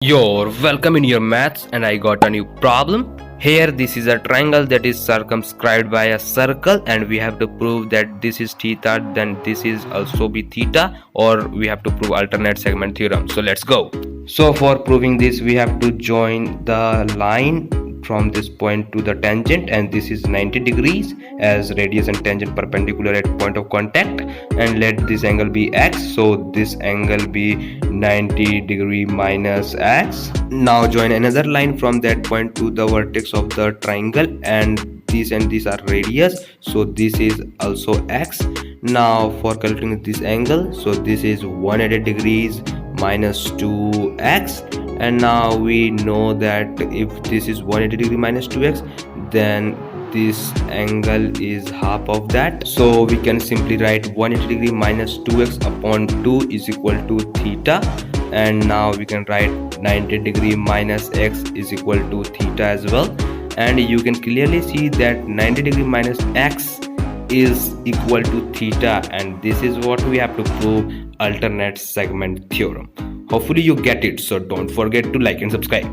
You're welcome in your maths, and I got a new problem. Here this is a triangle that is circumscribed by a circle, and we have to prove that this is theta, then this is also be theta, or we have to prove alternate segment theorem. So let's go. So for proving this, we have to join the line from this point to the tangent, and this is 90 degrees as radius and tangent perpendicular at point of contact, and let this angle be x, so this angle be 90 degree minus x. Now join another line from that point to the vertex of the triangle, and this and this are radius, so this is also x. Now for calculating this angle, so this is 180 degrees minus 2x, and now we know that if this is 180 degree minus 2x, then this angle is half of that, so we can simply write 180 degree minus 2x upon 2 is equal to theta, and now we can write 90 degree minus x is equal to theta as well, and you can clearly see that 90 degree minus x is equal to theta, and this is what we have to prove alternate segment theorem. Hopefully you get it, so don't forget to like and subscribe.